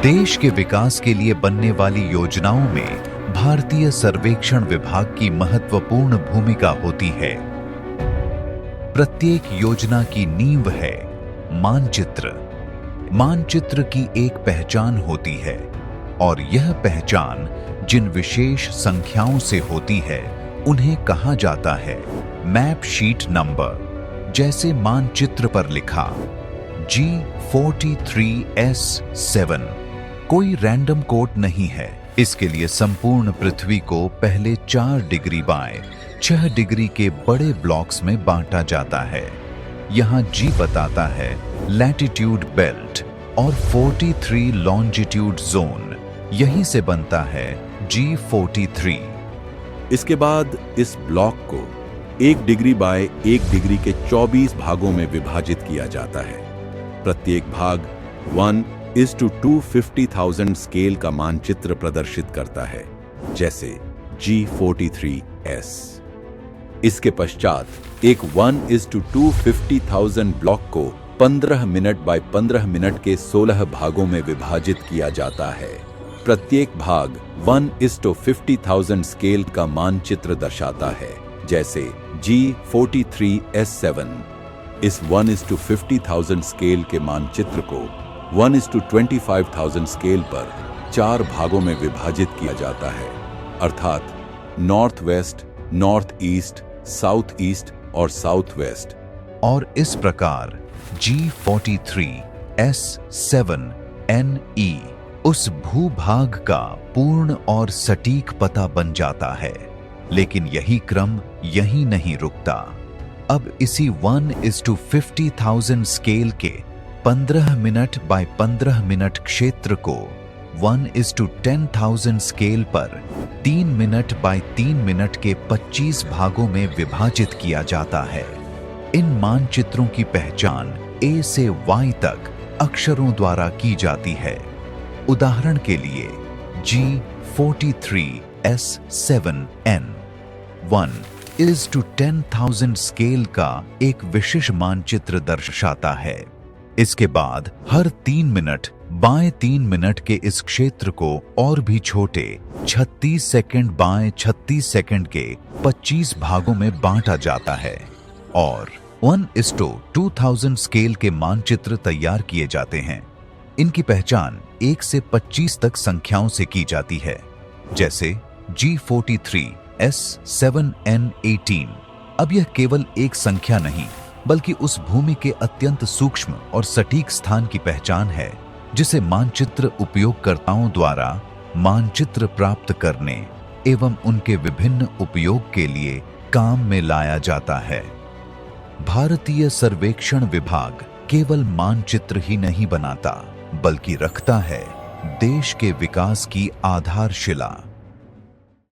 देश के विकास के लिए बनने वाली योजनाओं में भारतीय सर्वेक्षण विभाग की महत्वपूर्ण भूमिका होती है। प्रत्येक योजना की नींव है मानचित्र। मानचित्र की एक पहचान होती है और यह पहचान जिन विशेष संख्याओं से होती है उन्हें कहा जाता है मैप शीट नंबर। जैसे मानचित्र पर लिखा G43S7 कोई रैंडम कोड नहीं है। इसके लिए संपूर्ण पृथ्वी को पहले 4 डिग्री बाय 6 डिग्री के बड़े ब्लॉक्स में बांटा जाता है। यहाँ G बताता है लैटिट्यूड बेल्ट और 43 लॉन्जिट्यूड जोन, यहीं से बनता है G43। इसके बाद इस ब्लॉक को 1 डिग्री बाय 1 डिग्री के 24 भागों में विभाजित किया जाता है। प्रत्येक भाग 1:250,000 स्केल का मानचित्र प्रदर्शित करता है, जैसे G43S। इसके पश्चात एक 1:250,000 ब्लॉक को 15 मिनट बाय 15 मिनट के 16 भागों में विभाजित किया जाता है। प्रत्येक भाग 1:50,000 स्केल का मानचित्र दर्शाता है, जैसे G43S7। इस 1:50,000 स्केल के मानचित्र को 1:25,000 स्केल पर 4 भागों में विभाजित किया जाता है, अर्थात north west, north east, south east और साउथ वेस्ट। और इस प्रकार G43S7NE उस भूभाग का पूर्ण और सटीक पता बन जाता है। लेकिन यही क्रम यहीं नहीं रुकता। अब इसी 1:50,000 स्केल के 15 मिनट बाय 15 मिनट क्षेत्र को 1:10,000 स्केल पर 3 मिनट बाय 3 मिनट के 25 भागों में विभाजित किया जाता है। इन मानचित्रों की पहचान A से Y तक अक्षरों द्वारा की जाती है। उदाहरण के लिए G43S7N 1:10,000 स्केल का एक विशिष्ट मानचित्र दर्शाता है। इसके बाद हर 3 मिनट बाय 3 मिनट के इस क्षेत्र को और भी छोटे 36 सेकंड बाय 36 सेकंड के 25 भागों में बांटा जाता है और 1:2000 स्केल के मानचित्र तैयार किए जाते हैं। इनकी पहचान 1 से 25 तक संख्याओं से की जाती है, जैसे G43S7N18। अब यह केवल एक संख्या नहीं, बल्कि उस भूमि के अत्यंत सूक्ष्म और सटीक स्थान की पहचान है, जिसे मानचित्र उपयोगकर्ताओं द्वारा मानचित्र प्राप्त करने एवं उनके विभिन्न उपयोग के लिए काम में लाया जाता है। भारतीय सर्वेक्षण विभाग केवल मानचित्र ही नहीं बनाता, बल्कि रखता है देश के विकास की आधारशिला।